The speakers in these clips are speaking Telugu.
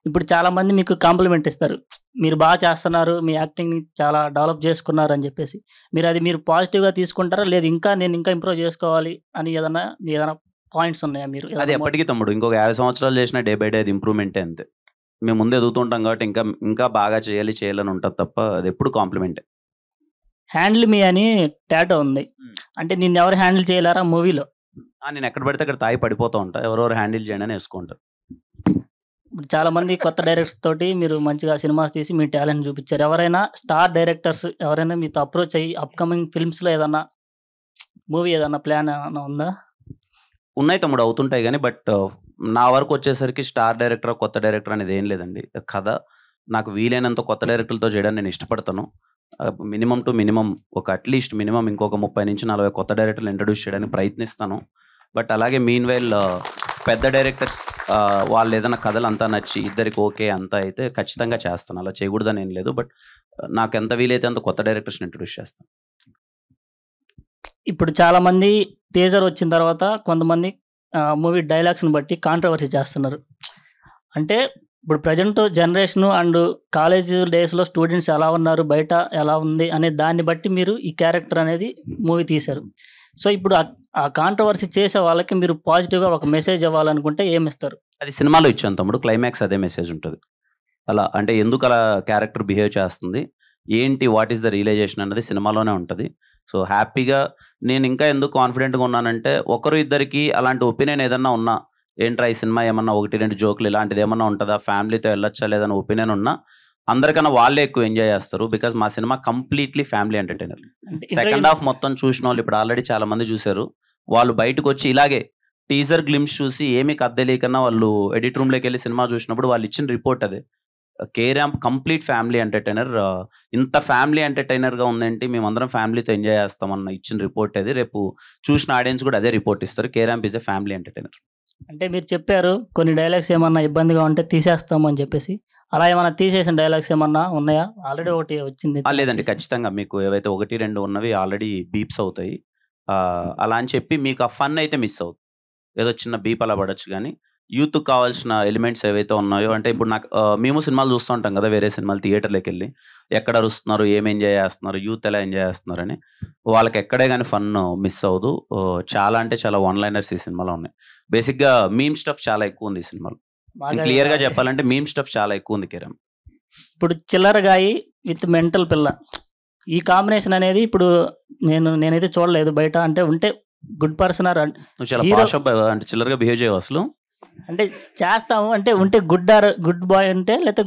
ఇప్పుడు చాలామంది మీకు కాంప్లిమెంట్ ఇస్తారు. మీరు చేస్తున్నారు. మీ యాక్టింగ్‌ని చాలా డెవలప్ చేసుకున్నారు అని చెప్పేసి. మీరు పాజిటివ్‌గా తీసుకుంటారా? లేదు నేను ఇంకా ఇంప్రూవ్ చేసుకోవాలి అని ఏదైనా పాయింట్స్ ఉన్నాయా మీరు? అది ఏదైనా ఎప్పటికీ తమ్ముడు. ఇంకొక 50 సంవత్సరాలు చేసినా డే బై డే అది ఇంప్రూవ్‌మెంటే అంతే. మేము ముందు ఎదుగుతుంటాం కాబట్టి ఇంకా బాగా చేయాలని ఉంటది తప్ప అది ఎప్పుడు కాంప్లిమెంటే. హ్యాండిల్ మీ అని టాటూ ఉంది. అంటే నిన్నెవరు హ్యాండిల్ చేయలేరా మూవీలో? నేను ఎక్కడ పడితే అక్కడ తాగి పడిపోతూ ఉంటా. ఎవరెవరు హ్యాండిల్ చేయండి అని ఏసుకుంటారు. ఇప్పుడు చాలామంది కొత్త డైరెక్టర్స్ తోటి మీరు మంచిగా సినిమాస్ తీసి మీ టాలెంట్ చూపిచ్చారు. ఎవరైనా స్టార్ డైరెక్టర్స్ ఎవరైనా మీతో అప్రోచ్ అయ్యి అప్‌కమింగ్ ఫిల్మ్స్‌లో ఏదన్నా మూవీ ఏదన్నా ప్లాన్ ఏమన్నా ఉందా? ఉన్నాయి తమ్ముడు, అవుతుంటాయి గానీ నా వరకొచ్చేసరికి స్టార్ డైరెక్టర్, కొత్త డైరెక్టర్ అనేది ఏం లేదండి. కథ నాకు వీలైనంత కొత్త డైరెక్టర్లతో చేయడానికి నేను ఇష్టపడతాను. Minimum to minimum at least minimum ఇంకొక 30-40 కొత్త డైరెక్టర్‌లు ఇంట్రొడ్యూస్ చేయడానికి ప్రయత్నిస్తాను. అలాగే మీన్‌వైల్ పెద్ద డైరెక్టర్స్ వాళ్ళేదైనా కథలంతా నచ్చి ఇద్దరికి ఓకే అంతా అయితే ఖచ్చితంగా చేస్తాను. అలా చేయకూడదని ఏం లేదు. నాకెంత వీలైతే అంత కొత్త డైరెక్టర్స్‌ని ఇంట్రొడ్యూస్ చేస్తాను. ఇప్పుడు చాలామంది టీజర్ వచ్చిన తర్వాత కొంతమంది మూవీ డైలాగ్స్‌ని బట్టి కాంట్రోవర్సీ చేస్తున్నారు. అంటే ఇప్పుడు ప్రెజెంట్ జనరేషను అండ్ కాలేజ్ డేస్‌లో స్టూడెంట్స్ ఎలా ఉన్నారు, బయట ఎలా ఉంది అనే దాన్ని బట్టి మీరు ఈ క్యారెక్టర్ అనేది మూవీ తీశారు. సో, ఇప్పుడు ఆ కాంట్రోవర్సీ చేసే వాళ్ళకి మీరు పాజిటివ్‌గా ఒక మెసేజ్ ఇవ్వాలనుకుంటే ఏమిస్తారు? అది సినిమాలో ఇచ్చాను తమ్ముడు. క్లైమాక్స్ అదే మెసేజ్ ఉంటది. అలా అంటే ఎందుకలా క్యారెక్టర్ బిహేవ్ చేస్తుంది? ఏంటి? వాట్ ఈస్ ద రియలైజేషన్ అన్నది సినిమాలోనే ఉంటది. సో, హ్యాపీగా నేనింకా ఎందుకు కాన్ఫిడెంట్‌గా ఉన్నానంటే, ఒకరు ఇద్దరికి అలాంటి ఒపీనియన్ ఏదన్నా ఉన్నా, ఏంట్రా ఈ సినిమా ఏమన్నా 1, 2 జోక్‌లు ఇలాంటిదేమన్నా ఉంటదా? ఫ్యామిలీతో ఎళ్ళొచ్చా లేదా? అన్న ఒపీనియన్ ఉన్నా, అందరికన్నా వాళ్ళే ఎక్కువ ఎంజాయ్ చేస్తారు. బికాజ్ మా cinema completely family entertainer. Second half మొత్తం చూసినోళ్ళు ఇప్పుడు ఆల్రెడీ చాలా మంది చూసారు. వాళ్ళు బయటకొచ్చి ఇలాగే టీజర్ గ్లింప్స్ చూసి ఏమి కథ తెలియకన్నా వాళ్ళు ఎడిట్ రూమ్‌లోకెళ్ళి సినిమా చూసినప్పుడు వాళ్ళిచ్చిన రిపోర్ట్ అదే. 'K ramp' complete family entertainer. ఇంత ఫ్యామిలీ ఎంటర్‌టైనర్‌గా ఉందేంటి, మేమందరం ఫ్యామిలీతో ఎంజాయ్ చేస్తామన్న ఇచ్చిన రిపోర్ట్ అది. రేపు చూసిన ఆడియన్స్ కూడా అదే రిపోర్ట్ ఇస్తారు. 'K ramp' is a family entertainer. అంటే మీరు చెప్పారు కొన్ని డైలాగ్స్ ఏమన్నా ఇబ్బందిగా ఉంటే తీసేస్తాము అని చెప్పేసి. అలా ఏమన్నా తీసేసిన డైలాగ్స్ ఏమన్నా ఉన్నాయా? ఆల్రెడీ ఒకటి వచ్చింది. లేదండి. ఖచ్చితంగా మీకు ఏవైతే 1, 2 ఉన్నవి ఆల్రెడీ బీప్స్ అవుతాయి. అలా అని చెప్పి మీకు ఆ ఫన్ అయితే మిస్ అవుతుంది. ఏదో చిన్న బీప్ అలా పడొచ్చు గానీ, యూత్‌కి కావాల్సిన ఎలిమెంట్స్ ఏవైతే ఉన్నాయో అంటే ఇప్పుడు నాకు మేము సినిమాలు చూస్తూ ఉంటాం కదా! వేరే సినిమాలు థియేటర్‌లోకెళ్ళి. ఎక్కడ అరుస్తున్నారు, ఏం ఎంజాయ్ చేస్తున్నారు, యూత్ ఎలా ఎంజాయ్ చేస్తున్నారని. వాళ్ళకి ఎక్కడే గాని ఫన్ మిస్ అవ్వదు. చాలా అంటే చాలా వన్ లైనర్స్ ఈ సినిమాలో ఉన్నాయి. బేసిక్‌గా మీమ్ స్టఫ్ చాలా ఎక్కువుంది ఈ సినిమాలో. క్లియర్‌గా చెప్పాలంటే మీమ్ స్టఫ్ చాలా ఎక్కువుంది 'కే ర్యాంప్'. ఇప్పుడు చిల్లరగాయి విత్ మెంటల్ పిల్ల. ఈ కాంబినేషన్ అనేది ఇప్పుడు నేనైతే చూడలేదు బయట. అంటే ఉంటే గుడ్ పర్సన్ నువ్వు చాలా హీరో అంటే చిల్లరగా బిహేవ్ చేయవా అసలు? అంటే చేస్తాము. అంటే ఉంటే గుడ్ బాయ్ ఉంటే లేతే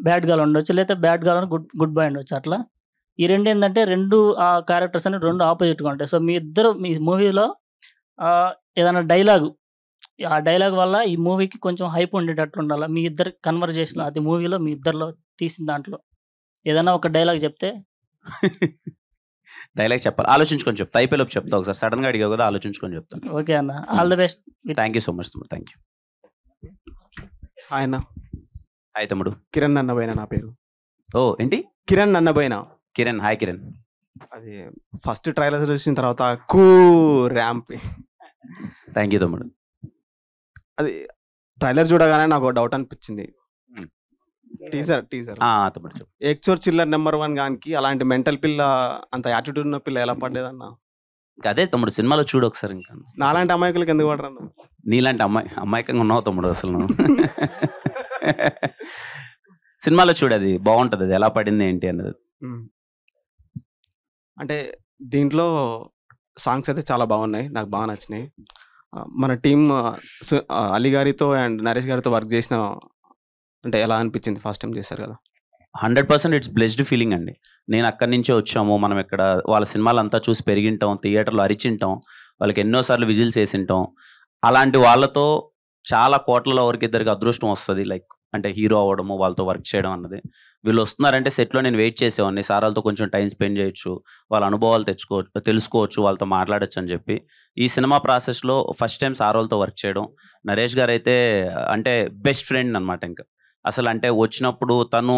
బ్యాడ్ గర్ల్ ఉండొచ్చు. లేతే బ్యాడ్ గర్ల్ గుడ్ బాయ్ ఉండొచ్చు అట్లా. ఈ రెండేందంటే 2 క్యారెక్టర్స్ అనేవి 2 ఆపోజిట్‌గా ఉంటాయి. సో, మీ మూవీలో ఏదైనా డైలాగు ఆ డైలాగ్ వల్ల ఈ మూవీకి కొంచెం హైప్ ఉండేటట్టు ఉండాల. మీ ఇద్దరి కన్వర్జేషన్ అది మూవీలో మీ ఇద్దరిలో తీసిన దాంట్లో ఏదైనా ఒక డైలాగ్ చెప్తే డైలాగ్ చెప్పాలి. ఆలోచించుకొని చెప్తా. అయిపోయేలోపు చెప్తా ఒకసారి. సడెన్‌గా అడిగావు కదా! ఆలోచించుకొని చెప్తాను. ఓకే అన్న. All the best. Thank you so much తమ్ముడు. Thank you. హాయ్ అన్న. హాయ్ తమ్ముడు. కిరణ్ అన్నబోయిన నా పేరు. ఏంటి? కిరణ్ అన్నబోయిన. కిరణ్. హాయ్ కిరణ్. అది ఫస్ట్ ట్రైలర్ చూసిన తర్వాత ర్యాంప్. థాంక్ యూ తమ్ముడు. అది ట్రైలర్ చూడగానే నాకు డౌట్ అనిపించింది. టీజర్ తమ్ముడు చెప్పు. 'ఎక్చోర్ చిల్లర్ నెంబర్ 1' గానికి అలాంటి మెంటల్ పిల్ల, అంత యాటిట్యూడ్ ఉన్న పిల్ల ఎలా పడ్డదన్న? అదే తమ్ముడు సినిమాలో చూడు ఒకసారి. ఇంకా నాలాంటి అమాయకులకి ఎందుకు పడరన్న? నీలాంటి అమాయకంగా ఉన్నావు తమ్ముడు అసలు నువ్వు. సినిమాలో చూడు, అది బాగుంటది. అది ఎలా పడింది ఏంటి అన్నది. అంటే దీంట్లో సాంగ్స్ అయితే చాలా బాగున్నాయి. నాకు బాగా నచ్చినాయి. మన టీమ్ అలీ గారితో అండ్ నరేష్ గారితో వర్క్ చేసిన అంటే ఎలా అనిపించింది? ఫస్ట్ టైం చేశారు కదా. 100% ఇట్స్ బ్లెస్డ్ ఫీలింగ్ అండి. నేను అక్కడి నుంచే వచ్చాము. మనం ఇక్కడ వాళ్ళ సినిమాలంతా చూసి పెరిగింటాం. థియేటర్‌లో అరిచింటాం. వాళ్ళకి ఎన్నో సార్లు విజిల్స్ వేసింటాం. అలాంటి వాళ్ళతో చాలా కోట్లలో ఒకరికిద్దరికి అదృష్టం వస్తది. అంటే హీరో అవ్వడము, వాళ్ళతో వర్క్ చేయడం అన్నది. వీళ్ళు వస్తున్నారంటే సెట్‌లో నేను వెయిట్ చేసేవాడిని. సార్ వాళ్ళతో కొంచెం టైం స్పెండ్ చేయొచ్చు. వాళ్ళ అనుభవాలు తెలుసుకోవచ్చు. వాళ్ళతో మాట్లాడొచ్చు అని చెప్పి. ఈ సినిమా ప్రాసెస్‌లో ఫస్ట్ టైం సార్ వాళ్ళతో వర్క్ చేయడం. నరేష్ గారైతే అంటే బెస్ట్ ఫ్రెండ్ అన్నమాట ఇంకా. అసలు అంటే వచ్చినప్పుడు తను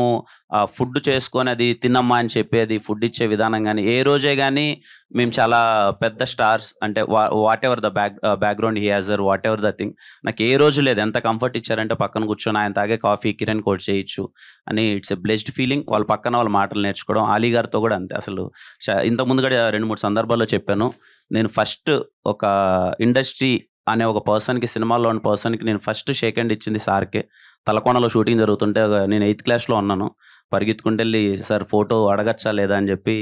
ఫుడ్ చేసుకొని అది తినమ్మా అని చెప్పేది, ఫుడ్ ఇచ్చే విధానం కానీ ఏ రోజే కానీ మేము చాలా పెద్ద స్టార్స్ అంటే whatever the background he has whatever the thing, నాకు ఏ రోజు లేదు ఎంత కంఫర్ట్ ఇచ్చారంటే పక్కన కూర్చొని ఆయన తాగే కాఫీ కిరణ్ కోట్ చేయొచ్చు అని. It's a blessed feeling. వాళ్ళ పక్కన వాళ్ళ మాటలు నేర్చుకోవడం. ఆలీ గారితో కూడా అంతే. అసలు ఇంతకుముందు కూడా 2-3 సందర్భాల్లో చెప్పాను, నేను ఫస్ట్ ఒక ఇండస్ట్రీ అనే ఒక పర్సన్కి, సినిమాలో ఉన్న పర్సన్కి నేను ఫస్ట్ షేక్ హ్యాండ్ ఇచ్చింది సార్కే. తలకోనలో షూటింగ్ జరుగుతుంటే నేను 8th క్లాస్లో ఉన్నాను. పరిగెత్తుకుంటూ వెళ్ళి సార్ ఫోటో అడగచ్చా లేదా అని చెప్పి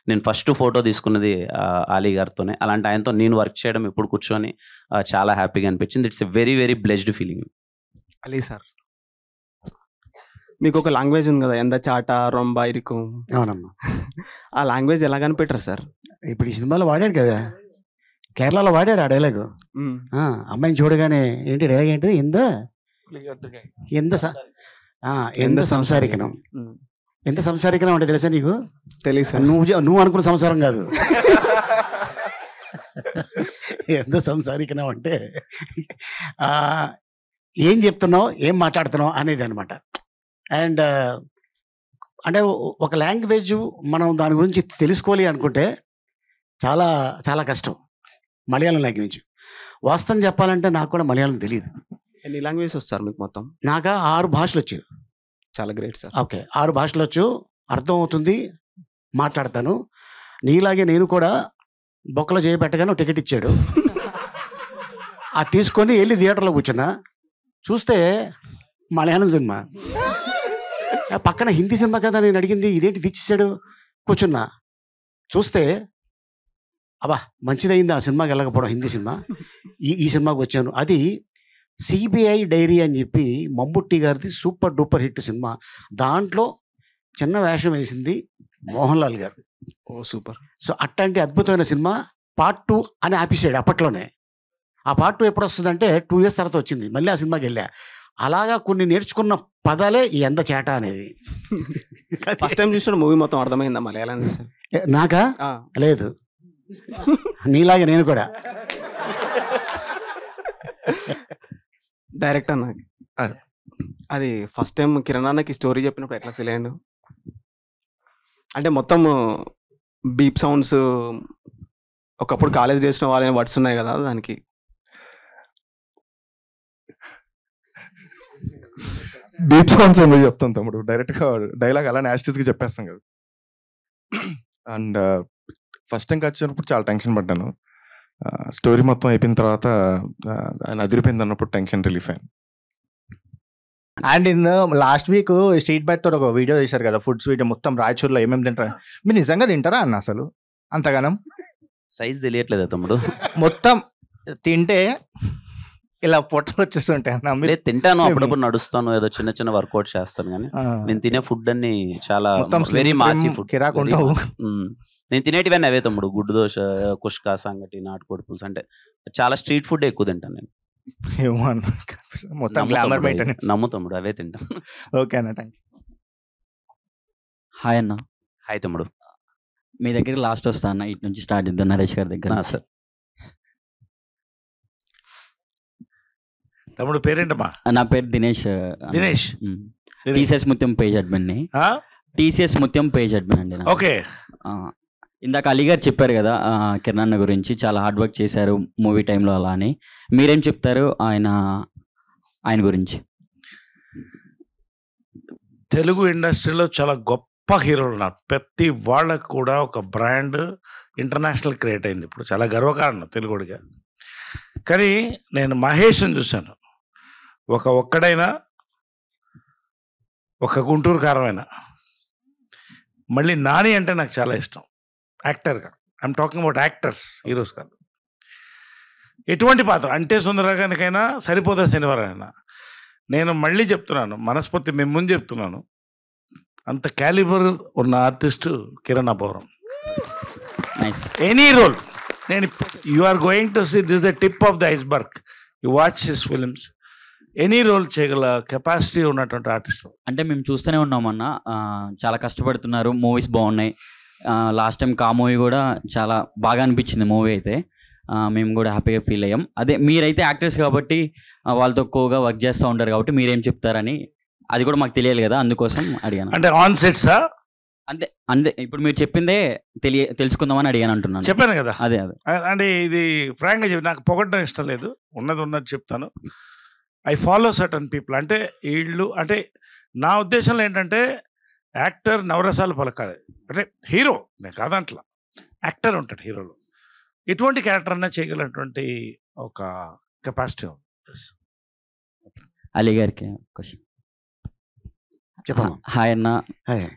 నేను ఫస్ట్ ఫోటో తీసుకున్నది ఆలీ గారితోనే. అలాంటి ఆయనతో నేను వర్క్ చేయడం ఇప్పుడు కూర్చొని చాలా హ్యాపీగా అనిపించింది. It's a very very blessed feeling. Ali sir, మీకు ఒక లాంగ్వేజ్ ఉంది కదా, ఎంత చాట రొంబ ఇరుకు. అవునమ్మా. ఆ లాంగ్వేజ్ ఎలా కనిపెట్టారు సార్? ఇప్పుడు ఈ సినిమాలో వాడాడు కదా, కేరళలో వాడాడు ఆ డైలాగు. అమ్మాయిని చూడగానే ఏంటి డైలాగ్ ఏంటి, ఎంత సంసారికనం. ఎంత సంసారికనం అంటే తెలుసా నీకు? తెలుసు. నువ్వు అనుకున్న సంసారం కాదు. ఎంత సంసారికనం అంటే ఏం చెప్తున్నావు, ఏం మాట్లాడుతున్నావు అనేది అనమాట. అండ్ అంటే ఒక లాంగ్వేజ్ మనం దాని గురించి తెలుసుకోవాలి అనుకుంటే చాలా చాలా కష్టం. మలయాళం లాంగ్వేజ్ వాస్తవం చెప్పాలంటే నాకు కూడా మలయాళం తెలియదు. ఎన్ని లాంగ్వేజెస్ వస్తారు మీకు మొత్తం? నాకు 6 భాషలు వచ్చు. చాలా గ్రేట్ సార్. ఓకే, 6 భాషలు వచ్చు, అర్థం అవుతుంది, మాట్లాడతాను. నీలాగే నేను కూడా బొక్కలో చేయబెట్టగానే టికెట్ ఇచ్చాడు. అది తీసుకొని వెళ్ళి థియేటర్లో కూర్చున్నా. చూస్తే మలయాళం సినిమా, పక్కన హిందీ సినిమా కదా నేను అడిగింది, ఇదేంటి తెచ్చిచ్చాడు. కూర్చున్నా, చూస్తే అబ్బా మంచిదైంది ఆ సినిమాకి వెళ్ళకపోవడం, హిందీ సినిమా. ఈ సినిమాకి వచ్చాను. అది సిబిఐ డైరీ అని చెప్పి మమ్ముట్టి గారిది సూపర్ డూపర్ హిట్ సినిమా. దాంట్లో చిన్న వేషం వేసింది మోహన్ లాల్ గారు. ఓ సూపర్. సో అట్లాంటి అద్భుతమైన సినిమా. పార్ట్ 2 అని ఆపేసాడు అప్పట్లోనే. ఆ పార్ట్ 2 ఎప్పుడు వస్తుందంటే 2 years తర్వాత వచ్చింది. మళ్ళీ ఆ సినిమాకి వెళ్ళా. అలాగా కొన్ని నేర్చుకున్న పదాలే ఈ ఎంత చేట అనేది. ఫస్ట్ టైం చూసిన మూవీ మొత్తం అర్థమైందా మలయాళం? నాకా? లేదు, నీలాగే నేను కూడా. డైరెక్టర్ నాకు అది ఫస్ట్ టైం కిరణ్ అన్నకి స్టోరీ చెప్పినప్పుడు ఎట్లా ఫీల్ అయ్యాడు? అంటే మొత్తం బీప్ సౌండ్స్, ఒకప్పుడు కాలేజ్ చేసిన వాళ్ళని వర్డ్స్ ఉన్నాయి కదా, దానికి బీప్ సౌండ్స్ ఎందుకు చెప్తాం తమ్ముడు, డైరెక్ట్గా డైలాగ్ అలా యాస్టిస్గా చెప్పేస్తాం కదా. అండ్ ఫస్ట్ టైం వచ్చినప్పుడు చాలా టెన్షన్ పడ్డాను. స్టోరీ మొత్తం అయిపోయిన తర్వాత ఆయన అదిరిపోయింది అన్నప్పుడు టెన్షన్ రిలీఫ్ అయ్యాను. And last week street byte తో ఒక వీడియో చేశారు కదా, ఫుడ్స్ వీడియో. మొత్తం రాయచూర్లో ఏమేమి తింటారా, మీరు నిజంగా తింటారా అన్న? అసలు అంతగానం సైజ్ తెలియట్లేదా తమ్ముడు? మొత్తం తింటే ఇలా పొట్టలు వచ్చేస్తుంటాయి అన్న. మీరు తింటాను, అప్పుడప్పుడు నడుస్తాను, ఏదో చిన్న చిన్న వర్కౌట్ చేస్తాను, కానీ నేను తినే ఫుడ్ అన్ని చాలా వెరీ మాసీ ఫుడ్. కిరాకుంటావు. నేను తినేటివన్నీ అవే తమ్ముడు, గుడ్డు దోశ, కుష్కా, సంగటి, నాటుకోడి పులుసు, అంటే చాలా స్ట్రీట్ ఫుడ్ ఎక్కువ తింటాను నేను. మొత్తం గ్లామర్ మెయింటెనెన్స్. నమ్ము తమ్ముడు, అవే తింటాను. ఓకే అన్న, థ్యాంక్ యూ. హాయ్ అన్న. హాయ్ తమ్ముడు. మీ దగ్గరికి లాస్ట్ వస్తా అన్న, ఇటు నుంచి స్టార్ట్ చేద్దాం నరేష్ గారి దగ్గర. సార్ తమ్ముడు పేరేంటమ్మా? నా పేరు దినేష్. దినేష్. టీసీఎస్ ముత్యం పేజ్ అడ్మిన్ ని. టీసీఎస్ ముత్యం పేజ్ అడ్మిన్ అండి. ఓకే. ఇందాక అలీ గారు చెప్పారు కదా కిరణ్ అన్న గురించి, చాలా హార్డ్ వర్క్ చేశారు మూవీ టైంలో అలా అని. మీరేం చెప్తారు ఆయన గురించి? తెలుగు ఇండస్ట్రీలో చాలా గొప్ప హీరోలు ఉన్నారు. ప్రతి వాళ్ళకు కూడా ఒక బ్రాండ్ ఇంటర్నేషనల్ క్రియేట్ అయింది. ఇప్పుడు చాలా గర్వకారణం తెలుగుడిగా. కానీ నేను మహేష్ని చూశాను. ఒక్కడైనా, ఒక గుంటూరు కారమైనా. మళ్ళీ నాని అంటే నాకు చాలా ఇష్టం యాక్టర్గా. I'm talking about actors, heroes కాదు. ఎటువంటి పాత్ర అంటే సుందరగానికైనా సరిపోదా శనివారం అయినా. నేను మళ్ళీ చెప్తున్నాను, మనస్ఫూర్తి మేము ముందు చెప్తున్నాను, అంత క్యాలిబర్ ఉన్న artist Kiran Abbavaram. Any role నేను you are going to see this the tip of the iceberg. You watch his films. Any role చేయగల కెపాసిటీ ఉన్నటువంటి ఆర్టిస్ట్. అంటే మేము చూస్తూనే ఉన్నామన్న, చాలా కష్టపడుతున్నారు, మూవీస్ బాగున్నాయి. లాస్ట్ టైం కా మూవీ కూడా చాలా బాగా అనిపించింది మూవీ అయితే. మేము కూడా హ్యాపీగా ఫీల్ అయ్యాం. అదే మీరైతే యాక్టర్స్ కాబట్టి వాళ్ళతో ఎక్కువగా వర్క్ చేస్తూ ఉంటారు కాబట్టి మీరేం చెప్తారని అది కూడా మాకు తెలియాలి కదా, అందుకోసం అడిగాను. అంటే ఆన్ సెట్సా? అంతే అంతే, ఇప్పుడు మీరు చెప్పిందే తెలుసుకుందామని అడిగాను అంటున్నాను. చెప్పాను కదా. అదే అంటే ఇది ఫ్రాంక్గా చెప్పి నాకు పొగడడం ఇష్టం లేదు, ఉన్నది ఉన్నది చెప్తాను. I follow certain people. అంటే వీళ్ళు అంటే నా ఉద్దేశంలో ఏంటంటే యాక్టర్ నవరసాలు పలకాలి. అంటే హీరో నేను కాదంట్లా, యాక్టర్ ఉంటాడు హీరోలో, ఎటువంటి క్యారెక్టర్ అన్నా చేయగలటువంటి ఒక కెపాసిటీ ఉంది. అలీ గారికి క్వశ్చన్. చెప్పమ్మా. హాయ్ అన్న. హాయ్.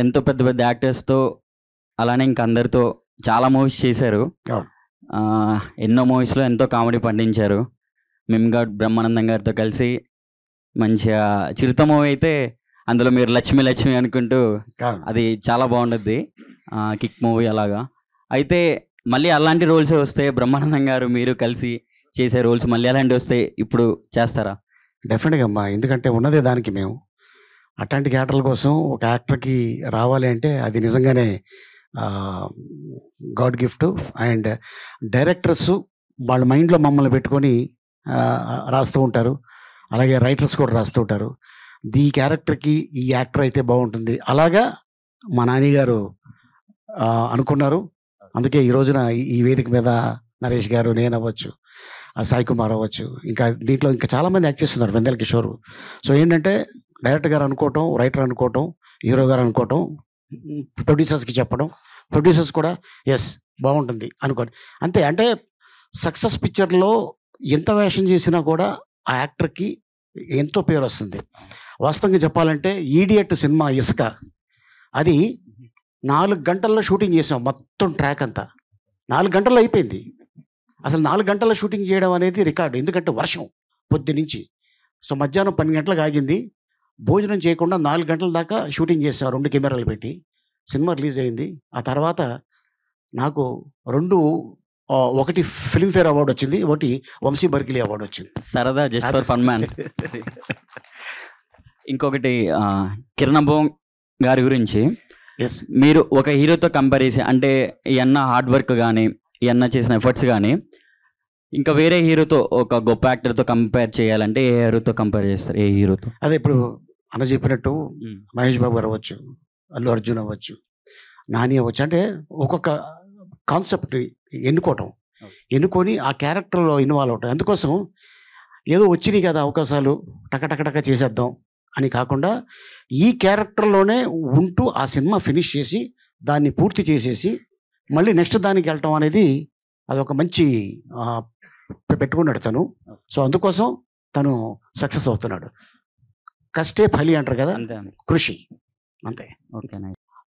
ఎంతో పెద్ద పెద్ద యాక్టర్స్తో అలానే ఇంకా అందరితో చాలా మూవీస్ చేశారు. అవును. ఎన్నో మూవీస్లో ఎంతో కామెడీ పండించారు. మిమ్గాడ్ బ్రహ్మానందం గారితో కలిసి మంచిగా చిరుత మూవీ అయితే అందులో మీరు లక్ష్మి లక్ష్మి అనుకుంటూ అవును. అది చాలా బాగుంటుంది. కిక్ మూవీ అలాగా. అయితే మళ్ళీ అలాంటి రోల్సే వస్తే బ్రహ్మానందం గారు మీరు కలిసి చేసే రోల్స్ మళ్ళీ అలాంటివి వస్తే ఇప్పుడు చేస్తారా? డెఫినెట్గా అమ్మా, ఎందుకంటే ఉన్నదే దానికి మేము. అట్లాంటి క్యారెక్టర్ల కోసం ఒక యాక్టర్కి రావాలి అంటే అది నిజంగానే గాడ్ గిఫ్ట్. అండ్ డైరెక్టర్స్ వాళ్ళ మైండ్లో మమ్మల్ని పెట్టుకొని రాస్తూ ఉంటారు, అలాగే రైటర్స్ కూడా రాస్తూ ఉంటారు. ఈ క్యారెక్టర్కి ఈ యాక్టర్ అయితే బాగుంటుంది, అలాగా మా నాని గారు అనుకున్నారు. అందుకే ఈ రోజున ఈ వేదిక మీద నరేష్ గారు, నేను అవ్వచ్చు, సాయి కుమార్ అవ్వచ్చు, ఇంకా దీంట్లో ఇంకా చాలామంది యాక్ట్ చేస్తున్నారు, వెందెల కిషోర్. సో ఏంటంటే డైరెక్టర్ గారు అనుకోవటం, రైటర్ అనుకోవటం, హీరో గారు అనుకోవటం, ప్రొడ్యూసర్స్కి చెప్పడం, ప్రొడ్యూసర్స్ కూడా ఎస్ బాగుంటుంది అనుకోండి అంతే. అంటే సక్సెస్ పిక్చర్లో ఎంత వేషం చేసినా కూడా ఆ యాక్టర్కి ఎంతో పేరు వస్తుంది. వాస్తవంగా చెప్పాలంటే ఈడియట్ సినిమా ఇసుక, అది 4 గంటల్లో షూటింగ్ చేసాం. మొత్తం ట్రాక్ అంతా 4 గంటల్లో అయిపోయింది. అసలు 4 గంటల్లో షూటింగ్ చేయడం అనేది రికార్డు, ఎందుకంటే వర్షం పొద్దునుంచి. సో మధ్యాహ్నం 12 గంటలకు ఆగింది, భోజనం చేయకుండా 4 గంటల దాకా షూటింగ్ చేసాం 2 కెమెరాలు పెట్టి. సినిమా రిలీజ్ అయింది. ఆ తర్వాత నాకు ఒకటి ఫిల్మ్ఫేర్ అవార్డు వచ్చింది, ఒకటి వంశీ బర్కిలీ అవార్డు వచ్చింది. సరదా జస్ట్ ఫర్ ఫన్ మ్యాన్. ఇంకొకటి కిరణ్ బోంగ్ గారి గురించి, ఎస్, మీరు ఒక హీరోతో కంపేర్ చేసి, అంటే ఈ అన్న హార్డ్ వర్క్ కానీ ఈ అన్న చేసిన ఎఫర్ట్స్ కానీ ఇంకా వేరే హీరోతో, ఒక గొప్ప యాక్టర్తో కంపేర్ చేయాలంటే ఏ హీరోతో కంపేర్ చేస్తారు? ఏ హీరోతో? అదే ఇప్పుడు అన్న చెప్పినట్టు మహేష్ బాబు గారు అవ్వచ్చు, అల్లు అర్జున్ అవ్వచ్చు, నాని అవ్వచ్చు. అంటే ఒక్కొక్క కాన్సెప్ట్ ఎన్నుకొని ఆ క్యారెక్టర్లో ఇన్వాల్వ్ అవటం. అందుకోసం ఏదో వచ్చినాయి కదా అవకాశాలు, టకటకటక చేసేద్దాం అని కాకుండా ఈ క్యారెక్టర్లోనే ఉంటూ ఆ సినిమా ఫినిష్ చేసి దాన్ని పూర్తి చేసేసి మళ్ళీ నెక్స్ట్ దానికి వెళ్ళటం అనేది అదొక మంచి పెట్టుకున్నాడు తను. సో అందుకోసం తను సక్సెస్ అవుతున్నాడు. కష్టే ఫలి అంటారు కదా, కృషి అంతే. ఓకే.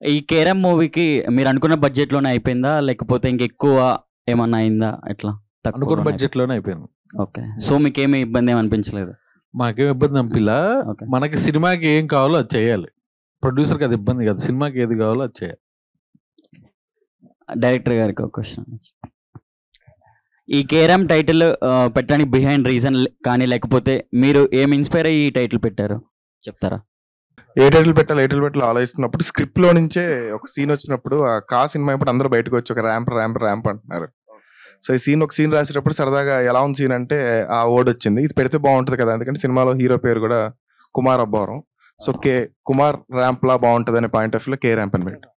ఈ కేరమ్ మూవీకి మీరు అనుకున్న బడ్జెట్లోనే అయిపోయిందా, లేకపోతే ఇంకెక్కువ ఏమన్నా అయిందా? ఎట్లా? అనుకున్న బడ్జెట్లోనే అయిపోయింది. ఓకే. సో మీకేమీ ఇబ్బంది ఏమి అనిపించలేదు? మాకేం ఇబ్బంది అనిపిలా. మనకి సినిమాకి ఏం కావాలో అది చేయాలి. ప్రొడ్యూసర్కి అది ఇబ్బంది కాదు, సినిమాకి ఏది కావాలో అది చేయాలి. డైరెక్టర్ గారికి ఒక క్వశ్చన్. ఈ కేరమ్ టైటిల్ పెట్టడానికి బిహైండ్ రీజన్ కానీ, లేకపోతే మీరు ఏం ఇన్స్పైర్ అయ్యి ఈ టైటిల్ పెట్టారు చెప్తారా? ఏ టైటిల్ పెట్టాలి ఆలోచిస్తున్నప్పుడు స్క్రిప్ట్లో నుంచే ఒక సీన్ వచ్చినప్పుడు, ఆ సినిమా ఇప్పుడు అందరూ బయటకు వచ్చి ఒక ర్యాంప్ అంటున్నారు. సో ఈ ఒక సీన్ రాసేటప్పుడు సరదాగా ఎలా ఉంది సీన్ అంటే ఆ వర్డ్ వచ్చింది, ఇది పెడితే బాగుంటుంది కదా, ఎందుకంటే సినిమాలో హీరో పేరు కూడా కుమార్ అబ్బవరం. సో కుమార్ ర్యాంప్ లా బాగుంటుంది అనే పాయింట్ ఆఫ్ వ్యూలో కే ర్యాంప్ అని పెట్టాం.